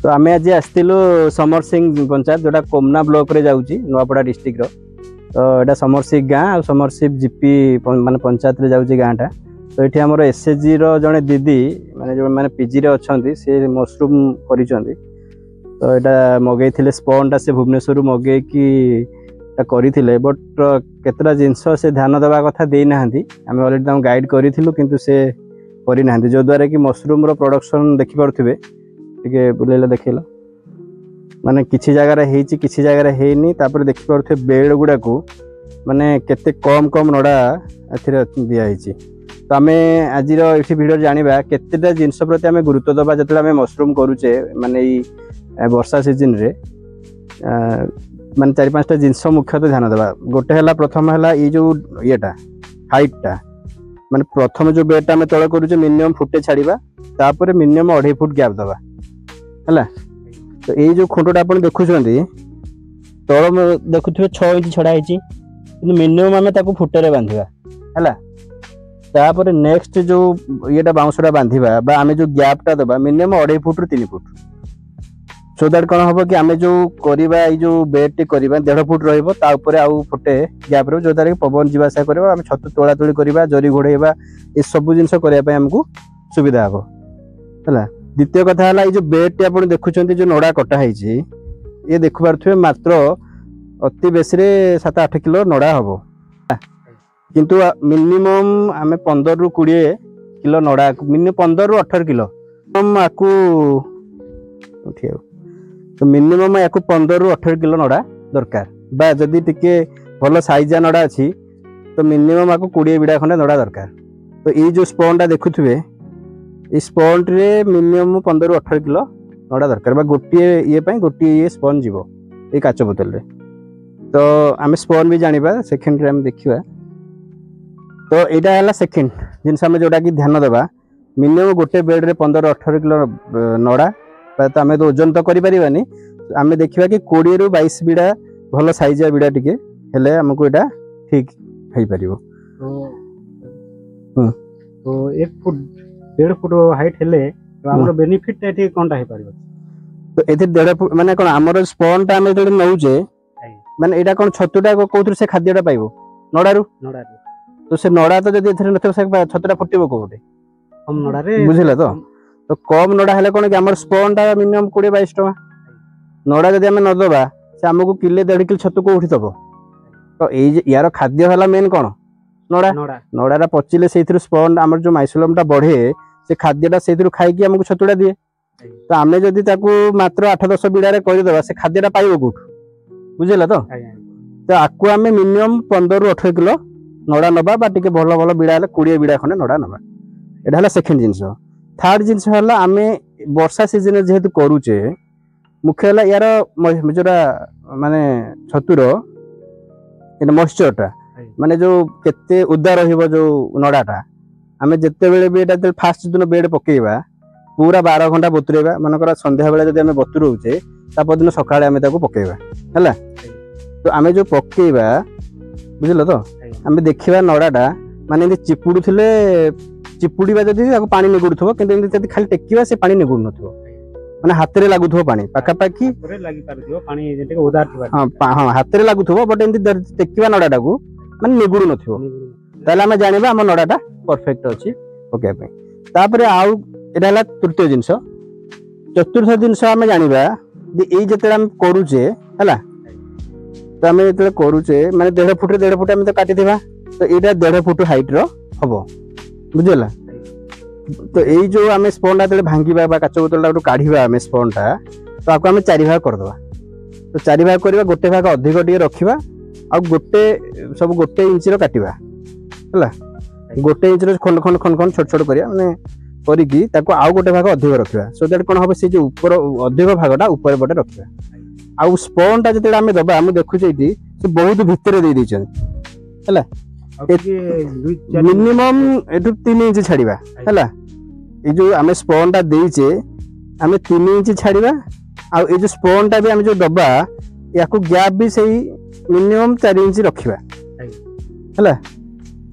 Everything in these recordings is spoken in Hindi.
तो आम आज आसलु समर सिंह पंचायत जोटा कोमना ब्लॉक रे जाऊँगी नुआपड़ा डिस्ट्रिक्ट रो। तो यहाँ समरसिंह गाँ समरसिंह जीपी मान पंचायत रे जाऊँगी गाँटा। तो ये आमर एसएचजी रो जड़े दीदी माने जो मैंने पीजी रे अच्छी सी मशरूम कर। तो यहाँ मगई स्पॉनटा से भुवनेश्वर मगई करते बट केतटा जिनस से ध्यान देवा कथा देना आम अलरेडी गाइड करूँ किंतु से करना जो द्वारा कि मशरूम रो प्रोडक्शन देखिपे टे बुलेला देखल माने किसी जगार किसी जगार है देखिपे बेड गुड़ा को माने केते कम कम नड़ा दिखाई। तो आम आज ये भिडियो जाना केतेटा जिनस प्रति आम गुरुत्व दबा जो आम मशरूम करुचे माने वर्षा सीजन रे माने 4-5टा जिनस मुख्यतः ध्यान देवा। गोटे है प्रथम है ये जो येटा हाइटा माने प्रथम जो बेडटा आम तले करुचे मिनिमम फुटे छाड़ा तापर मिनिमम 2.5 फुट गैप दबा है। तो ये जो खुंटटा आप देखुं तल देखुए 6 इंच छड़ा है मिनिमम आम फुटे बांधा है। तापर नेक्स्ट जो येटा बाउंसटा बांधा बा आम जो गैपटा दबा मिनिमम 2.5 फुट रु 3 फुट सो दैट कौन हम कि आम जो करवा जो बेड टी करवा 1.5 फुट रहा आउ फुटे गैप रो जो द्वारा कि पवन जीवासा करवा आम छतु तोला तोली करवा जरी घोड़ेवा ये सब जिनस करने आमको सुविधा हम है। द्वितीय कथा है ये जो बेड टी आप देखुं जो नड़ा कटा है ये देखु पारे मात्र अति बेसी 7-8 किलो नड़ा हम किंतु मिनिमम आम 15 रु 20 किलो नड़ा मिनिमम 15 रु 18 किलो आपको तो मिनिमम या 15 रु 18 किलो नड़ा दरकार बा जदि टिके भल साइजा नड़ा अच्छी तो मिनिमम आपको 20 बिड़ा खंडे नड़ा दरकार। तो ये जो स्पॉनटा देखुए ये स्पॉन रे मिनिमम 15 रु 18 किलो नड़ा दरकार बा गोटे ये गोटे ये स्पॉन जीव ये काच बोतल रे। तो आम स्पॉन भी जाना सेकेंड रे देखा। तो यहाँ है सेकेंड जिनस आम जोटा कि ध्यान देवा मिनिमम गोटे बेड रे 15-18 किलो नड़ा तो आम तो ओजन तो करें आम देखा कि 20 रु 22 बिड़ा भल साइजा बिड़ा टिके हेले आमको यहाँ ठीक हो पार। तो 1 फुट 1.5 फुट हाइट हेले तो आमर बेनिफिट एठी कोनटा हे पारिबो। तो एथे 1.5 फुट माने कोन आमर स्पॉनटा आम जो नौचे माने एटा कोन छतुटा कोथुर से खाद्यटा पाइबो नड़ारू तो से नड़ा तो जदि एथरे नथो से छतुटा फुटिबो कोटे हम नड़ा रे बुझिला। तो कम नड़ा हेले कोन कि आमर स्पॉनटा मिनिमम 20-22 टका नड़ा जदि आम न दबा से आमको किले 1.5 किलो छतु को उठी दबो। तो यार खाद्य है मेन कौन नड़ा नड़ा पचिले से स्पॉन आम जो माइसोलमटा बढ़े से खाद्यटा से खाई आमको छतुटा दिए। तो आम जदि मात्र 8-10 बिड़ा करदे से खाद्यटा पाइब कौट बुझेगा। तो आपको आम मिनिमम 15 रु 18 किलो नड़ा नवा टे भल भल बिड़ा 20 बिड़ा खंडे नड़ा नवा यहाँ है सेकेंड जिनस। थर्ड जिनस है आम वर्षा सीजन जेहेतु करुचे मुख्य है यार जोरा माने छतुर मॉइस्चरटा माने जो केते उदा रहिबो जो नड़ाटा आम जिते बेले भी एटा फास्ट दिन बेड पकेबा पूरा 12 घंटा बतुरेबा मनकर संध्या बेले जदि आम बतुरौचे तापरदिन सकाळे आम ताको पकेबा हैला। तो आम जो पकेबा बुझिल तो आम देखिबा नड़ाटा माने चिपुडुथिले चिपुड़ीबा जदि पानी निगुड़ुथबो किंतु खाली टेकिबा से पानी निगुड़ नथबो माने हाथ रे लागुथबो पानी पाखापाखी हाँ हाथ रे लागुथबो बट एमती टेकिबा नड़ाटा को माने निगुड़ नथबो ताले आम जानिबा आम नड़ाटा परफेक्ट अछि पकेबा। तापरे आउ एटा हला तृतीय जिनस। चतुर्थ जिनस आम जानिबा जे एई जते आम करूचे हला तो आम जते करूचे माने 1.5 फुट रे 1.5 फुट आम तो काटी देबा तो एटा 1.5 फुट हाइट रो हबो बुझला। तो यही जो आम स्पॉनटा जो भांगा काच बोतलटा काढ़ा आम स्पॉनटा तो आपको आम 4 भाग करदे। तो 4 भाग करवा गोटे भाग अधिक टे रखा आ गोटे सब 1 इंच काटिबा है 1 इंच खंड खंड खंड खंड छोट छोट करिया माने करिकी ताको आउ गोटे भाग अधिक रखा सो दैट कोन हम से जो ऊपर अधिक भागटा ऊपर पटे रखा आउ स्पॉनटा जो आम दबा आम देखुचे ये से बहुत भितर दे देछन है मिनिमम एटू 3 इंच छाड़वा है। ये जो आम स्पॉनटा देचे आम 3 इंच छाड़वा आउ ये जो स्पॉनटा भी आम जो दबा या गैप भी सही मिनिमम 4 इंच रखा है।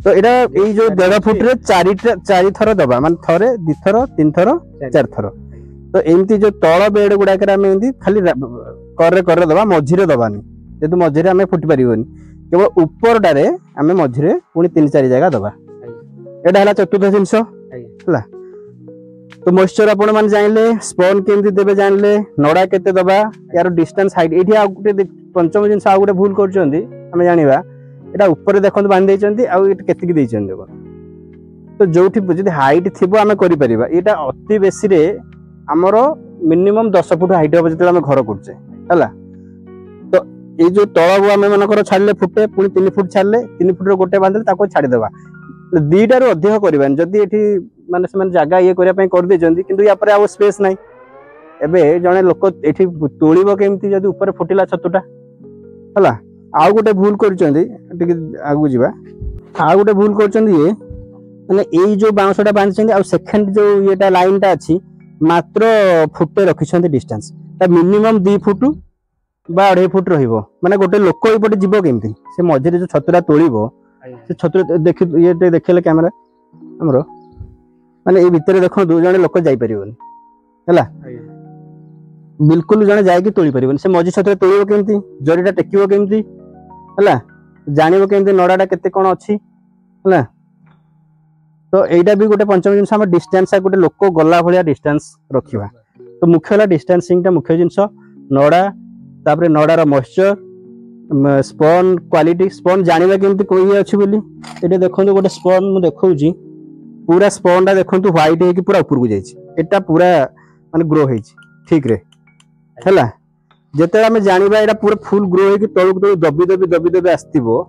तो एटा ए जो 1.5 फुट रे 4 थर दबा मान थरे 2 थर 3 थर 4 थर तो एमती जो तल बेड गुड़ाक खाली करे दबा मझिरे दबानी जेहेतु मझिरे आम फुटी पारबनी केवल उपरटारे आम मझिरे पुणी 3-4 जगह दबा एटा है चतुर्थ जिनस है। तो मॉइस्चर आपण मैंने जानले स्पॉन केमती देबे जानले नड़ा केते दबा यार डिस्टेंस हाइट एठी आ गुटे पंचम जिनस आ गुटे भूल करछंती आमे जानिबा एटा ऊपर देखंत बांध देछंती आ एटा केतिक देछंती देखो तो जोठी जदी हाइट थिबो आमे करि परिबा एटा अति बेसी रे हमर मिनिमम 10 फुट हाइट हो जते आमे घर करछे हला। तो ए जो तळबु आमे मनकर छाडले फुटे पुनी 3 फुट छाडले 3 फुट रो गोटे बांधले ताको छाडी देबा दीटा रो अधिक करबान जदी एठी माने से जगह ये करिया पय कर देछंती किंतु या पर आ स्पेस नाही एबे जने लोक एठी तोळीबो केमती जदी ऊपर फुटिला छतुटा हला। आ गोटे भूल करछंती टिके आगु जिबा आ गोटे भूल करछंती ये माने एई जो बाउंसटा बांधछंती आ सेकंड जो एटा लाइनटा अछि मात्र फुटे रखिछंती डिस्टेंस ता मिनिमम 2 फुट बा 2.5 फुट रहिबो माने गोटे लोक एपटे जिवो केमती से मझिरे जो छतुरा तोळीबो से छतुरा देखि ये देखले कैमरा हमरो माने ए भितरे देखो दो जने लोक जाई परिबोनी हला बिल्कुल जने जाय कि तोळी परिबोनी से मझि छतुरा तोळीबो केमती जरीटा टेकिबो केमती हला जानिबो केमती नडाटा केते कोन अछि हला। तो एटा भी गोटे पंचम जिनस हम डिस्टेंस गोटे लोक गला भलिया डिस्टेंस रखिबा तो मुख्य हला डिस्टेंसिंग टा मुख्य जिनस नडा तापरे नडार मॉइस्चर स्पॉन क्वालिटी स्पॉन जानिबा केमती कोई अछि बोली एटा देखंतु गोटे स्पॉन मु देखौची पूरा स्पॉन टा देखंतु व्हाइट हे कि पूरा ऊपर को जाईची एटा पूरा माने ग्रो हेची ठीक रे हला जेते हम जानिबा एटा पूरा फुल ग्रो हे कि तळु तळु दबी आस्तिबो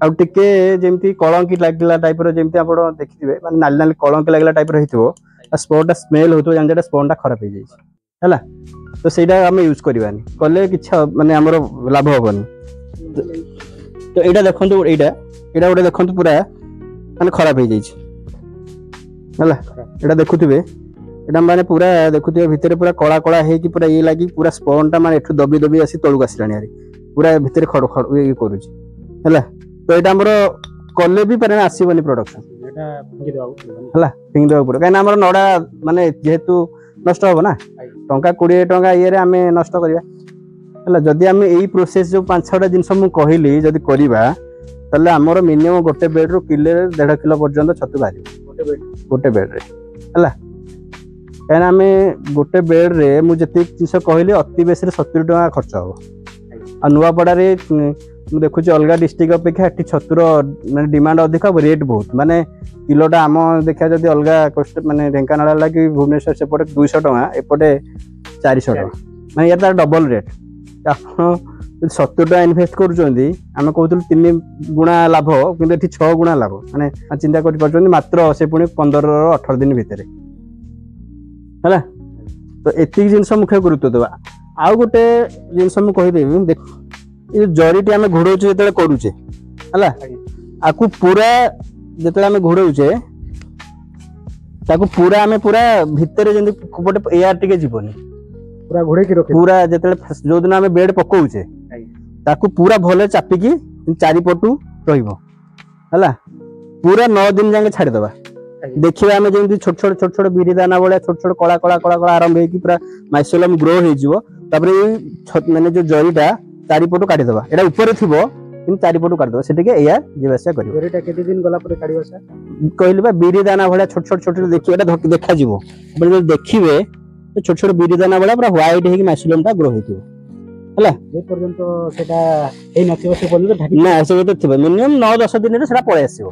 आ टिके जेमती कलंकी लागला टाइप रो जेमती आपण देखिथिबे माने नाली नाली कलंकी लागला टाइप रो हेतिबो आ स्पॉन टा स्मेल होतो जान जेटा स्पॉन टा खराब हे जाईची हला। तो सेटा हम यूज करबानी कले किछ माने हमरो लाभ होबनी। तो एटा देखंतु एटा गोटे देखंतु पूरा माने खराब हे जाईची हला एटा देखुथिबे एटा माने पूरा देखुथिबे भितरे पूरा कळा कळा हे कि पूरा ये लागी पूरा स्पॉन टा माने एठु दबी आसी तळु आसिलानी यारी पूरा भितरे खड़ खड़ ये करूची हला। तो एटा हमरो कले भी पारे आसीबनी प्रोडक्शन एटा फिंगी देबा हला फिंगी देबा पड़ो काई हमरो नडा माने जेहेतु नष्ट होबो ना टंका 20 टंका ये रे हमें नष्ट करबा हला। जदी हमें एई प्रोसेस जो 5-6टा जिंस मु कहिली जदी करबा तले हमरो मिनिमम गोटे बेड रो किलो 1.5 किलो पर्यंत छतु बारी गोटे बेड रे हला। काई हमें गोटे बेड रे मु जति जिंस कहिली अति बेसी 70 टंका खर्च हो आ नुआपड़ा रे मु देखुची अलगा डिस्ट्रिक्ट अपेक्षा एठी छतुर माने डिमांड अधिक रेट बहुत माने किलोटा आम देखा जदी अलगा कष्ट माने ढेंकानाल लागी भुवनेश्वर सेपटे 200 टंका एपटे 400 टंका माने यार तार डबल रेट आपण 70 टंका इन्वेस्ट करूचंदी आमे कहतु 3 गुणा लाभ किंतु एठी 6 गुणा लाभ माने चिंता करि परचंदी मात्र से पुनी 15-18 दिन भितरे हला। तो एति जिंस मुख्य गुरुत्व देबा आ गोटे जिंस मु कहि देबी देख ये जरीटी आमे घोड़ौचे जेतले करूचे हला आकु पूरा जेतले आमे घोड़ौचे ताकु पूरा आमे पूरा भितरे जेंदी गोटे एयर टिके जीवनी पूरा घोड़े की रखे पूरा जेतले जो दिन आमे बेड पकोउचे ताकु पूरा भले चापिकी चारिपटू रहिबो हला पूरा 9 दिन जाके छाड़ी दबा देखिबा आमे जेंदी छोट छोट बिरी दाना बळे छोट कळा कळा कळा कळा आरंभ हे कि पूरा माइसोलम ग्रो हे जिवो तापरे माने जो जरीटा चारिपटू काटी दबा एटा ऊपर थिबो इन चारिपटू काटी दबा सेटिके एयर जेबेसा करिवो जरीटा केते दिन गला पर काढिबो सर कहलिबा बिरी दाना भळे छोट छोट देखि एटा देखा जिवो बळे देखिबे छोट छोट बिरी दाना भळे पूरा व्हाइट हे कि माइसोलम ता ग्रो हेतिवो हला जे पर्यंत सेटा ए नथिबो से पर्यंत ढाकी ना से तो थिबो मिनिमम 9-10 दिन रे सेटा पळे आसीबो।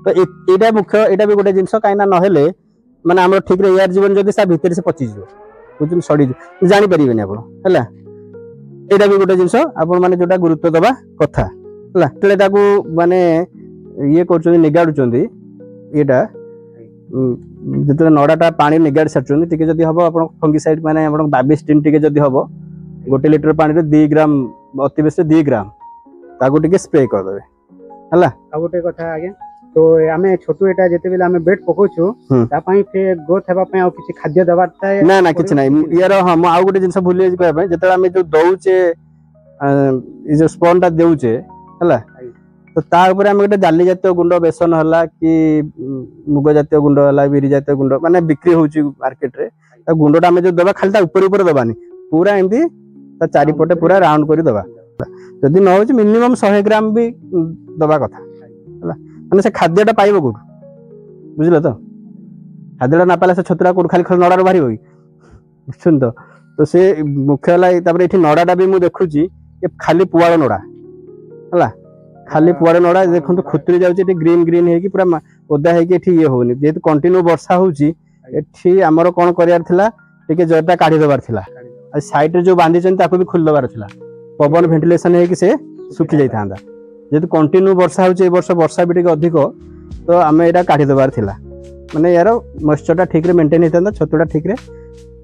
तो एटा मुख्य एटा भी गोटे जिंस काइना न हेले माने हमर ठीक रे एयर जीवन जदी सा भितर से पचि जिवो बुझुन सडी जानि परिबेनी आपण हला। एटा भी गोटे जिंस आपण माने जोटा गुरुत्व दबा कथा हला तले ताकू माने ये करचोनी निगाडुचोंदी एटा जतले नडाटा पानी निगाड सचोंदी टिके जदी हबो आपण फंगिसाइड माने आपण 22 दिन टिके जदी हबो 1 लीटर पानी रे 2 ग्राम अति बेसी 2 ग्राम ताकू टिके स्प्रे कर देबे हला। आ गोटे कथा आगे तो आमे छोटू एटा जेते बेले आमे बेड पकोछु ता पई फे ग्रोथ हेबा पई आ किछि खाद्य दबाटा ना ना किछि नै यार हम आ गोटे जिंस भूली जे कहबे जेतले आमे जो दउचे ई जो स्पॉन ता देउचे हला तो ता ऊपर आम गोटे जाली जातीय गुंड बेसन है कि मुग जातीय गुंड है बिरी जातीय गुंड माने बिक्री होची मार्केट रे गुंडटा आम जो दबा खाली ऊपर ऊपर दबानी पूरा एमती चारिपटे पूरा राउंड कर दबा जदि न हो मिनिमम 100 ग्राम भी दबा कथा मैंने से खाद्यटा पाइब कौट बुझल तो खाद्यटा ना पाले से छतुरा कौट खाली नड़ार बाहर बुझुन तो से मुख्य है ये नड़ाटा भी मुझे देखुची खाली पुआड़ नड़ा है खाली पुआड़ नड़ा देखो खुतरी जाऊँगी ग्रीन ग्रीन है पूरा ओदा है ये होनी जेहेतु कंटिन्यू वर्षा होमर कौन कर जरटा काढ़ी दबार थिला साइड रे जो बांधी भी खोल दबार थिला पवन वेंटिलेशन है कि से सुखी जाता जेहेतु कंटिन्यू वर्षा हो वर्ष वर्षा भी अधिक तो आम यहाँ काढ़ी दबार थिला माने यार मॉइस्चरटा ठीक रे मेंटेन होता छतुटा ठीक रे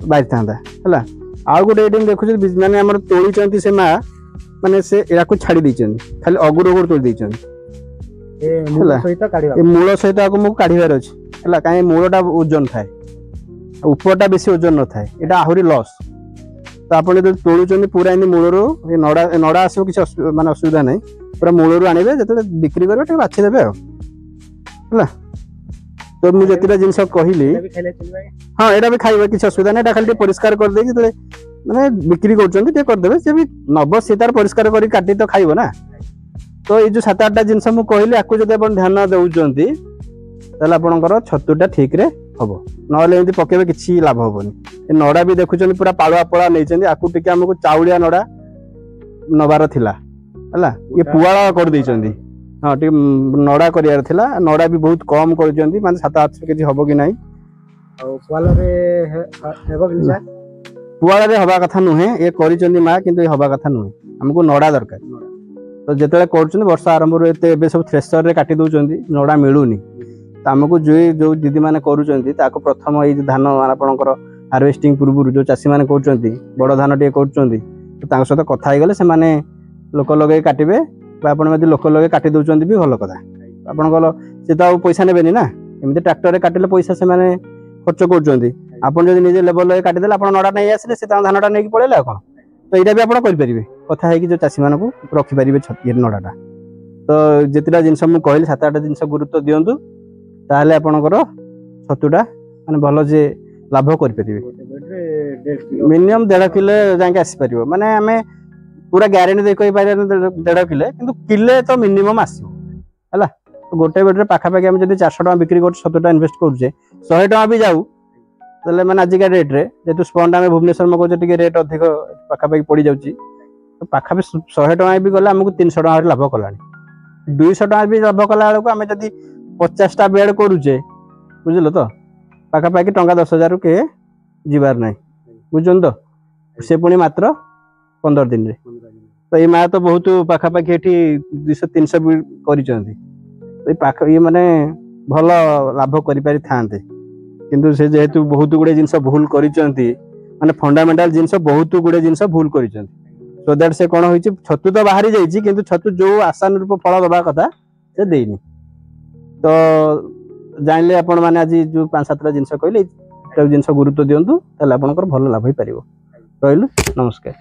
बाहरी था है आउ गोटे ये देखु मैंने आम तोड़ी से माँ माने से या छाड़ी देती खाली अगुर अगुर तोड़ी मूल सहित मुझे काढ़ार अच्छे है कहीं मूलटा ओजन थाए उपरटा बेसी ओजन न थाए यहाँ आहरी लॉस तो आप तोड़ुं पूरा इन मूलर नड़ा नड़ा आसो कि माने असुविधा नहीं पूरा मूलर आने जो बिक्री करेंगे बाछीदे है तो मुझे जिनस कहली हाँ यहाँ भी खाइबा किसी असुविधा नहीं खाली परिष्कार करदे मैंने बिक्री करदे सी भी नब सी तार परिष्कार कर काटी तो खाइब ना तो ये जो 7-8टा जिनस मुझे कहली आपको जब आप ध्यान दौरान आपणकर छतुटा ठीक रे हम ना पकेबे किसी लाभ हेनी नड़ा भी देखुं पूरा पालुआ पड़ा नहीं आपको टे आमको चाउलिया नड़ा नबार थिला है ये पुआड़ा कर देइचंदी हाँ टे नड़ा करियार थिला नड़ा भी बहुत कम कर माने 7-8 केजी हम कि नहीं पुआड़ा रे हवा कथा नुहे ये करिचंदी माँ किंतु ये हवा कथा नुहे हमको नड़ा दरकार तो जिते कर वर्षा आरंभ रे सब थ्रेसर रे काटी दौरान नड़ा मिलूनी तो आमको जो दीदी मैंने करुँच प्रथम ये धान आपणकर हार्वेस्टिंग पूर्व जो चाषी मैंने कर बड़ धान टे कर सहित कथा गले से लोक लगे काटे आपड़ लोक लगे काटी दौरान भी भल कथा आपंकर सी तो पैसा ने ना एमती ट्रैक्टर काटिले पैसा से खर्च कर निजे लेवल लगे काटिदे आप नड़ा नहीं आसे से धानटा नहीं पड़े कौन तो यहाँ भी आप करेंगे कथा है कि जो चाषी मानू रखिपारे नड़ाटा तो जितना जिनस मुझे कहली 7-8 जिनस गुरुत्व दिंतु ताहले आपणकर छतुटा माने भल जे लाभ करेंगे मिनिमम 1.5 किलो जाके आसीपर माने आम पूरा ग्यारंटी दे कही 1.5 किलो किंतु किले तो मिनिमम आसो है गोटे बेटे पाखापाखि आम जब 400 टका बिक्री कर छतुटा इनवेस्ट करुचे 100 टका भी जाऊ तो मैंने आजिका रेट्रे जेहतु स्पंड आम भुवनेश्वर में कहे रेट अधिक पाखापाखि पड़ जाऊँगी तो पाखापाखि 100 टका भी गला आमको 300 टका लाभ कला 200 टका भी लाभ कला बेलू आम जब 50टा बेड करुचे बुझल तो पाखापाखि टंका 10,000 के जीवार ना बुझुन तो से पुणी मात्र 15 दिन तो ये माँ तो बहुत पाखापाखि 200-300 भी कर ये माने भल लाभ करि थांते किंतु से जेहेतु बहुत गुड़े जिनस भूल करिसेंती माने फंडामेंटल जिनस बहुत गुड़े जिनस भूल करिसेंती सो दैट से कौन होइछि छतु तो बाहरी जाइछि किंतु छतु जो आशानुरूप फल दबा कथा से देइनी तो जानले आपण माने आज जो 5-7टा जिनस कहले जिनस गुरुत्व दियंतु ताले आपनकर भल लाभ होई परिबो। रहिलु नमस्कार।